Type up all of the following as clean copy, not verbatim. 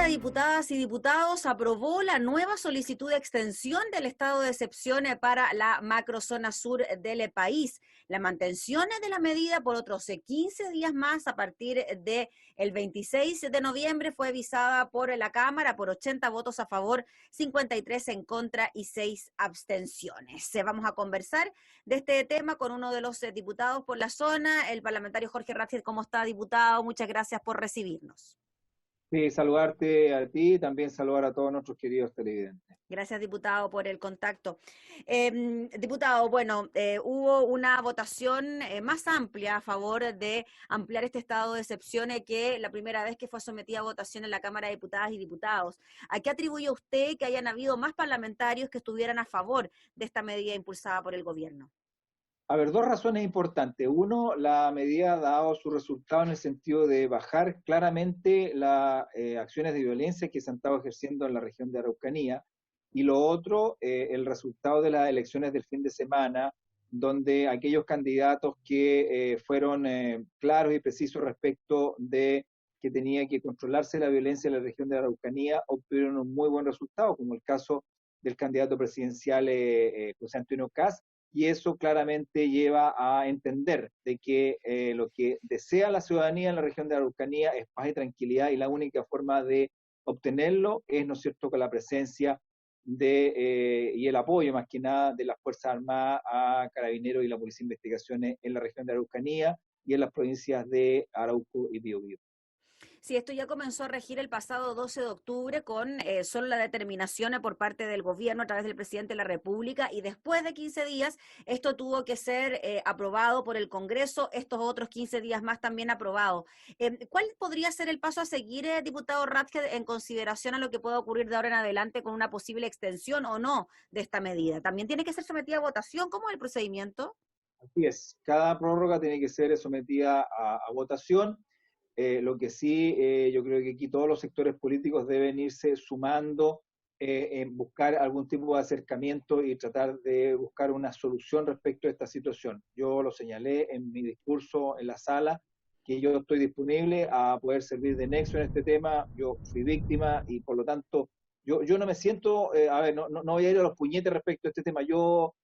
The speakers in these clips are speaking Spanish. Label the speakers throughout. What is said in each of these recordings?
Speaker 1: Cámara de Diputadas y Diputados aprobó la nueva solicitud de extensión del estado de excepción para la macrozona sur del país. La mantención de la medida por otros 15 días más a partir del 26 de noviembre fue visada por la Cámara por 80 votos a favor, 53 en contra y 6 abstenciones. Vamos a conversar de este tema con uno de los diputados por la zona, el parlamentario Jorge Ratzinger. ¿Cómo está, diputado? Muchas gracias por recibirnos.
Speaker 2: Sí, saludarte a ti y también saludar a todos nuestros queridos televidentes.
Speaker 1: Gracias, diputado, por el contacto. Diputado, bueno, hubo una votación más amplia a favor de ampliar este estado de excepción que la primera vez que fue sometida a votación en la Cámara de Diputadas y Diputados. ¿A qué atribuye usted que hayan habido más parlamentarios que estuvieran a favor de esta medida impulsada por el gobierno?
Speaker 2: A ver, dos razones importantes. Uno, la medida ha dado su resultado en el sentido de bajar claramente las acciones de violencia que se han estado ejerciendo en la región de Araucanía. Y lo otro, el resultado de las elecciones del fin de semana, donde aquellos candidatos que fueron claros y precisos respecto de que tenía que controlarse la violencia en la región de Araucanía, obtuvieron un muy buen resultado, como el caso del candidato presidencial José Antonio Kast, y eso claramente lleva a entender de que lo que desea la ciudadanía en la región de la Araucanía es paz y tranquilidad, y la única forma de obtenerlo es, ¿no es cierto?, con la presencia y el apoyo más que nada de las Fuerzas Armadas a Carabineros y la Policía de Investigaciones en la región de Araucanía y en las provincias de Arauco y Biobío.
Speaker 1: Sí, esto ya comenzó a regir el pasado 12 de octubre con solo la determinación por parte del gobierno a través del presidente de la República, y después de 15 días esto tuvo que ser aprobado por el Congreso, estos otros 15 días más también aprobado. ¿Cuál podría ser el paso a seguir, diputado Ratzinger, en consideración a lo que pueda ocurrir de ahora en adelante con una posible extensión o no de esta medida? ¿También tiene que ser sometida a votación? ¿Cómo es el procedimiento?
Speaker 2: Así es, cada prórroga tiene que ser sometida a votación. Lo que sí, yo creo que aquí todos los sectores políticos deben irse sumando en buscar algún tipo de acercamiento y tratar de buscar una solución respecto a esta situación. Yo lo señalé en mi discurso en la sala, que yo estoy disponible a poder servir de nexo en este tema. Yo fui víctima y por lo tanto yo no me siento, no voy a ir a los puñetes respecto a este tema. Yo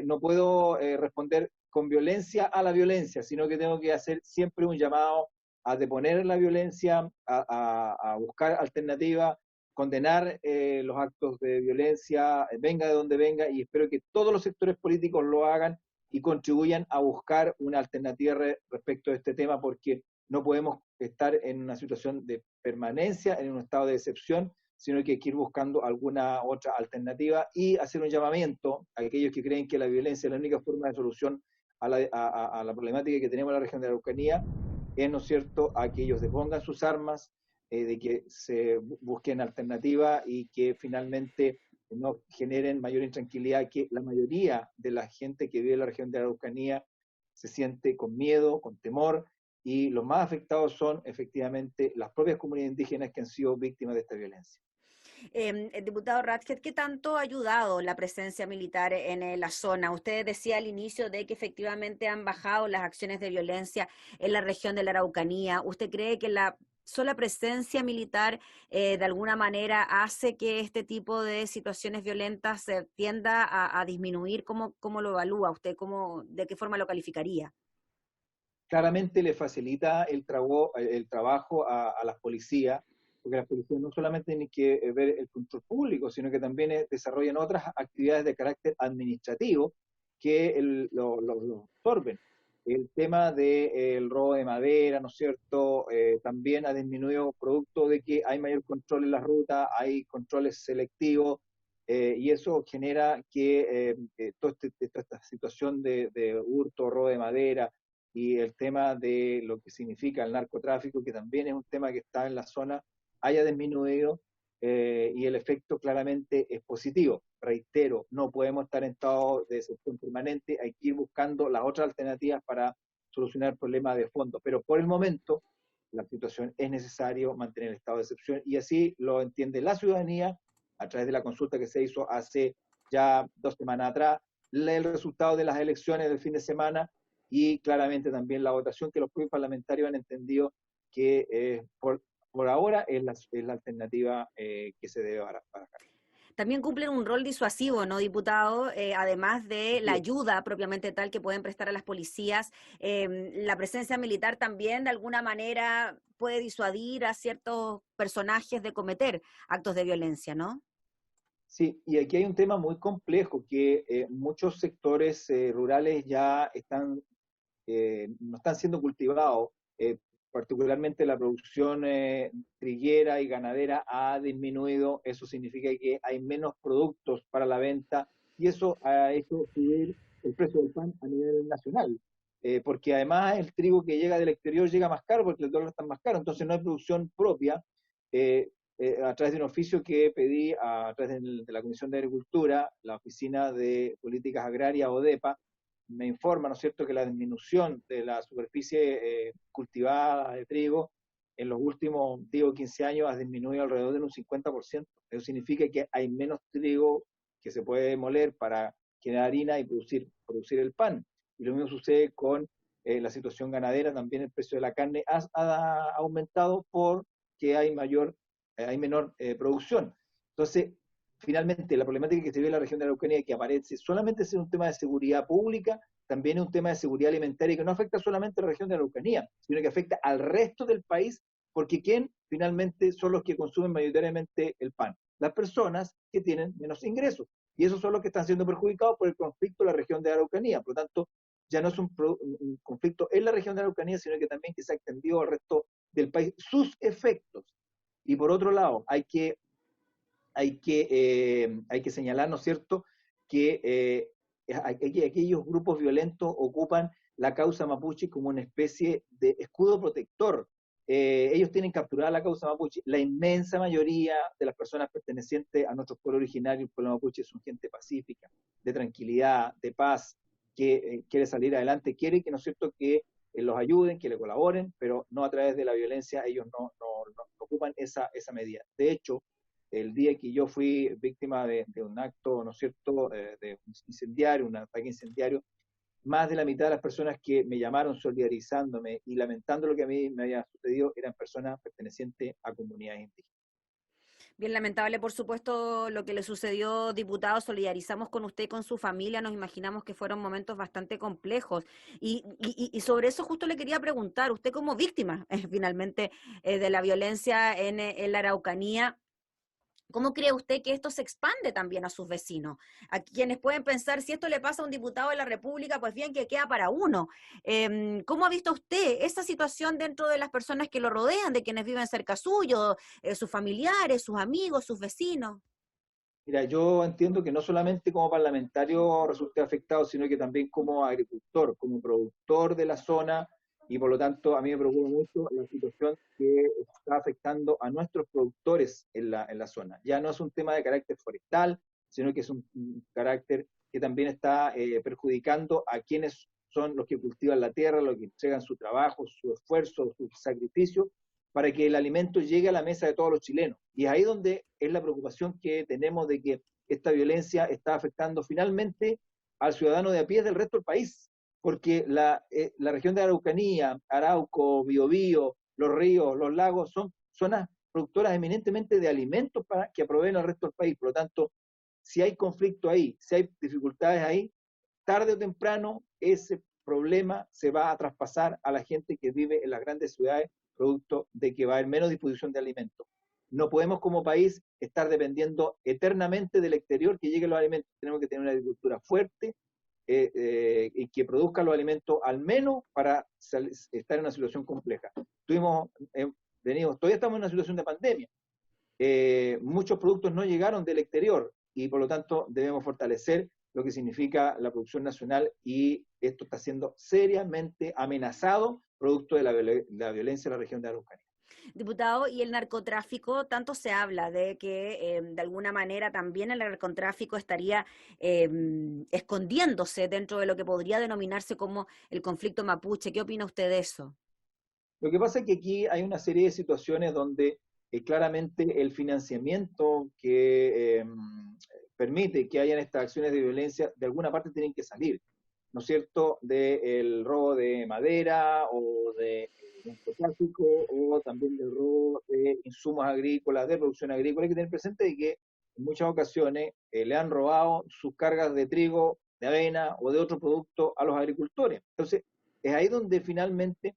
Speaker 2: no puedo responder con violencia a la violencia, sino que tengo que hacer siempre un llamado a deponer la violencia, a buscar alternativas, condenar los actos de violencia, venga de donde venga, y espero que todos los sectores políticos lo hagan y contribuyan a buscar una alternativa respecto a este tema, porque no podemos estar en una situación de permanencia, en un estado de excepción, sino que hay que ir buscando alguna otra alternativa y hacer un llamamiento a aquellos que creen que la violencia es la única forma de solución a la problemática que tenemos en la región de la Araucanía, es, ¿no es cierto?, a que ellos depongan sus armas, de que se busquen alternativas y que finalmente no generen mayor intranquilidad, que la mayoría de la gente que vive en la región de la Araucanía se siente con miedo, con temor, y los más afectados son efectivamente las propias comunidades indígenas que han sido víctimas de esta violencia.
Speaker 1: Diputado Ratzinger, ¿qué tanto ha ayudado la presencia militar en la zona? Usted decía al inicio de que efectivamente han bajado las acciones de violencia en la región de la Araucanía. ¿Usted cree que la sola presencia militar de alguna manera hace que este tipo de situaciones violentas tienda a disminuir? ¿Cómo lo evalúa usted? ¿De qué forma lo calificaría?
Speaker 2: Claramente le facilita el trabajo a las policías, porque las policías no solamente tienen que ver el control público, sino que también desarrollan otras actividades de carácter administrativo que lo absorben. El tema del robo de madera, ¿no es cierto?, también ha disminuido producto de que hay mayor control en la ruta, hay controles selectivos, y eso genera que toda esta situación de hurto, robo de madera, y el tema de lo que significa el narcotráfico, que también es un tema que está en la zona, haya disminuido, y el efecto claramente es positivo. Reitero, no podemos estar en estado de excepción permanente, hay que ir buscando las otras alternativas para solucionar problemas de fondo, pero por el momento la situación es necesario mantener el estado de excepción, y así lo entiende la ciudadanía a través de la consulta que se hizo hace ya 2 semanas atrás, el resultado de las elecciones del fin de semana, y claramente también la votación que los propios parlamentarios han entendido que por por ahora es la alternativa que se debe barajar.
Speaker 1: También cumplen un rol disuasivo, ¿no, diputado? Además de la
Speaker 2: Sí.
Speaker 1: ayuda propiamente tal que pueden prestar a las policías, la presencia militar también de alguna manera puede disuadir a ciertos personajes de cometer actos de violencia, ¿no?
Speaker 2: Sí, y aquí hay un tema muy complejo, que muchos sectores rurales ya no están siendo cultivados, particularmente la producción triguera y ganadera ha disminuido, eso significa que hay menos productos para la venta y eso ha hecho subir el precio del pan a nivel nacional, porque además el trigo que llega del exterior llega más caro porque el dólar está más caro, entonces no hay producción propia. eh, a través de un oficio que pedí a través de la Comisión de Agricultura, la Oficina de Políticas Agrarias, ODEPA, me informa, ¿no es cierto?, que la disminución de la superficie cultivada de trigo en los últimos 10 o 15 años ha disminuido alrededor de un 50%. Eso significa que hay menos trigo que se puede moler para generar harina y producir el pan. Y lo mismo sucede con la situación ganadera, también el precio de la carne ha aumentado porque hay menor producción. Entonces, finalmente, la problemática que se vive en la región de la Araucanía, que aparece solamente es un tema de seguridad pública, también es un tema de seguridad alimentaria que no afecta solamente a la región de la Araucanía, sino que afecta al resto del país, porque ¿quién finalmente son los que consumen mayoritariamente el pan? Las personas que tienen menos ingresos. Y esos son los que están siendo perjudicados por el conflicto en la región de la Araucanía. Por lo tanto, ya no es un conflicto en la región de la Araucanía, sino que también que se ha extendido al resto del país sus efectos. Y por otro lado, hay que señalar, ¿no es cierto?, que aquellos grupos violentos ocupan la causa mapuche como una especie de escudo protector. Ellos tienen capturada la causa mapuche. La inmensa mayoría de las personas pertenecientes a nuestros pueblos originarios, el pueblo mapuche, son gente pacífica, de tranquilidad, de paz, que quiere salir adelante, quiere que, ¿no es cierto?, que los ayuden, que le colaboren, pero no a través de la violencia. Ellos no ocupan esa medida. De hecho, el día que yo fui víctima de un acto, ¿no es cierto?, de un incendiario, un ataque incendiario, más de la mitad de las personas que me llamaron solidarizándome y lamentando lo que a mí me había sucedido eran personas pertenecientes a comunidades indígenas.
Speaker 1: Bien lamentable, por supuesto, lo que le sucedió, diputado. Solidarizamos con usted y con su familia. Nos imaginamos que fueron momentos bastante complejos. Y sobre eso justo le quería preguntar, usted como víctima, finalmente, de la violencia en la Araucanía, ¿cómo cree usted que esto se expande también a sus vecinos? A quienes pueden pensar, si esto le pasa a un diputado de la República, pues bien que queda para uno. ¿Cómo ha visto usted esa situación dentro de las personas que lo rodean, de quienes viven cerca suyo, sus familiares, sus amigos, sus vecinos?
Speaker 2: Mira, yo entiendo que no solamente como parlamentario resulté afectado, sino que también como agricultor, como productor de la zona, y por lo tanto a mí me preocupa mucho la situación que está afectando a nuestros productores en la zona. Ya no es un tema de carácter forestal, sino que es un carácter que también está perjudicando a quienes son los que cultivan la tierra, los que entregan su trabajo, su esfuerzo, su sacrificio para que el alimento llegue a la mesa de todos los chilenos. Y es ahí donde es la preocupación que tenemos de que esta violencia está afectando finalmente al ciudadano de a pie del resto del país, porque la región de Araucanía, Arauco, Biobío, los ríos, los lagos, son zonas productoras eminentemente de alimentos para que proveen al resto del país. Por lo tanto, si hay conflicto ahí, si hay dificultades ahí, tarde o temprano ese problema se va a traspasar a la gente que vive en las grandes ciudades, producto de que va a haber menos disposición de alimentos. No podemos como país estar dependiendo eternamente del exterior que lleguen los alimentos. Tenemos que tener una agricultura fuerte y que produzca los alimentos al menos para estar en una situación compleja. Todavía estamos en una situación de pandemia. Muchos productos no llegaron del exterior y por lo tanto debemos fortalecer lo que significa la producción nacional y esto está siendo seriamente amenazado producto de la violencia en la región de Araucanía.
Speaker 1: Diputado, y el narcotráfico, tanto se habla de que de alguna manera también el narcotráfico estaría escondiéndose dentro de lo que podría denominarse como el conflicto mapuche. ¿Qué opina usted de eso?
Speaker 2: Lo que pasa es que aquí hay una serie de situaciones donde claramente el financiamiento que permite que hayan estas acciones de violencia de alguna parte tienen que salir, ¿no es cierto?, del robo de madera o de narcotráfico o también del robo de insumos agrícolas, de producción agrícola. Hay que tener presente de que en muchas ocasiones le han robado sus cargas de trigo, de avena o de otro producto a los agricultores. Entonces, es ahí donde finalmente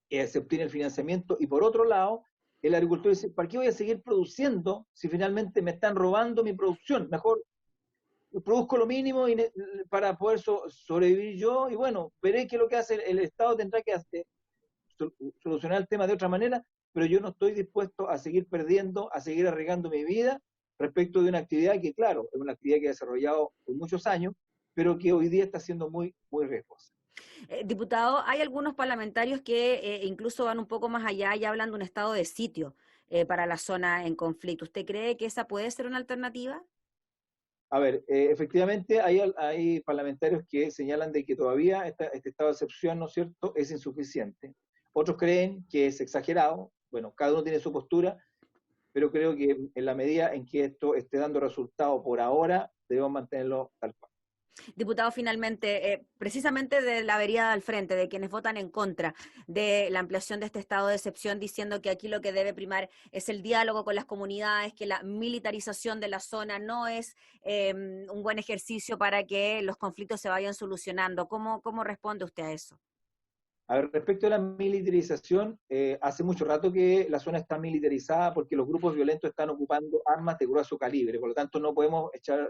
Speaker 2: se obtiene el financiamiento y por otro lado, el agricultor dice, ¿para qué voy a seguir produciendo si finalmente me están robando mi producción? Mejor produzco lo mínimo para poder sobrevivir yo y bueno, veré qué es lo que hace el Estado, tendrá que hacer, solucionar el tema de otra manera, pero yo no estoy dispuesto a seguir perdiendo, a seguir arriesgando mi vida respecto de una actividad que, claro, es una actividad que he desarrollado por muchos años, pero que hoy día está siendo muy, muy riesgosa.
Speaker 1: Diputado, hay algunos parlamentarios que incluso van un poco más allá y hablan de un estado de sitio para la zona en conflicto. ¿Usted cree que esa puede ser una alternativa?
Speaker 2: A ver, efectivamente hay parlamentarios que señalan de que todavía este estado de excepción, ¿no es cierto?, es insuficiente. Otros creen que es exagerado. Bueno, cada uno tiene su postura, pero creo que en la medida en que esto esté dando resultado por ahora, debemos mantenerlo tal cual.
Speaker 1: Diputado, finalmente, precisamente de la vereda al frente, de quienes votan en contra de la ampliación de este estado de excepción, diciendo que aquí lo que debe primar es el diálogo con las comunidades, que la militarización de la zona no es un buen ejercicio para que los conflictos se vayan solucionando. ¿Cómo responde usted a eso?
Speaker 2: A ver, respecto a la militarización, hace mucho rato que la zona está militarizada porque los grupos violentos están ocupando armas de grueso calibre, por lo tanto no podemos echar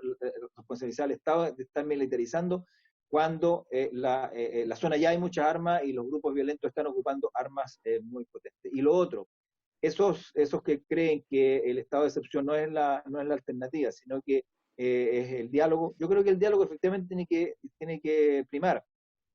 Speaker 2: responsabilidad al Estado de estar militarizando cuando la zona ya hay muchas armas y los grupos violentos están ocupando armas muy potentes. Y lo otro, esos que creen que el estado de excepción no es la alternativa, sino que es el diálogo, yo creo que el diálogo efectivamente tiene que primar,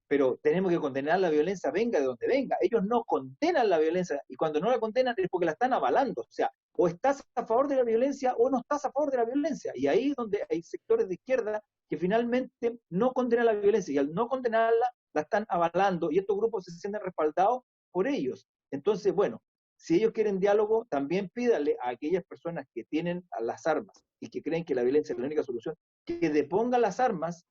Speaker 2: pero tenemos que condenar la violencia, venga de donde venga. Ellos no condenan la violencia y cuando no la condenan es porque la están avalando. O sea, o estás a favor de la violencia o no estás a favor de la violencia. Y ahí es donde hay sectores de izquierda que finalmente no condenan la violencia y al no condenarla la están avalando y estos grupos se sienten respaldados por ellos. Entonces, bueno, si ellos quieren diálogo, también pídale a aquellas personas que tienen las armas y que creen que la violencia es la única solución, que depongan las armas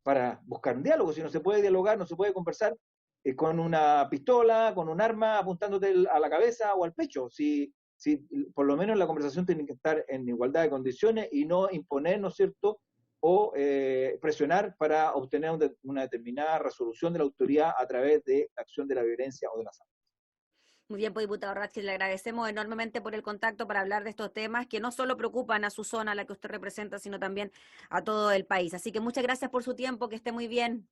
Speaker 2: para buscar un diálogo. Si no se puede dialogar, no se puede conversar con una pistola, con un arma apuntándote a la cabeza o al pecho. Si por lo menos la conversación tiene que estar en igualdad de condiciones y no imponer, ¿no es cierto?, o presionar para obtener una determinada resolución de la autoridad a través de la acción de la violencia o de las armas.
Speaker 1: Muy bien, pues diputado Ratcliffe, le agradecemos enormemente por el contacto para hablar de estos temas que no solo preocupan a su zona, a la que usted representa, sino también a todo el país. Así que muchas gracias por su tiempo, que esté muy bien.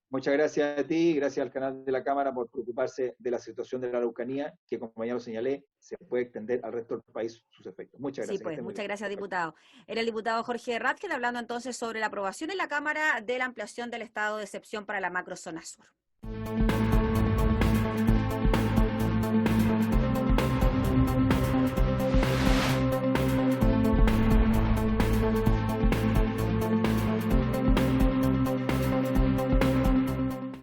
Speaker 2: Muchas gracias a ti, gracias al canal de la Cámara por preocuparse de la situación de la Araucanía, que como ya lo señalé, se puede extender al resto del país sus efectos. Muchas
Speaker 1: Sí,
Speaker 2: gracias, que
Speaker 1: pues,
Speaker 2: esté muy
Speaker 1: muchas
Speaker 2: bien.
Speaker 1: gracias, diputado. Era el diputado Jorge Ratcliffe hablando entonces sobre la aprobación en la Cámara de la ampliación del estado de excepción para la macrozona sur.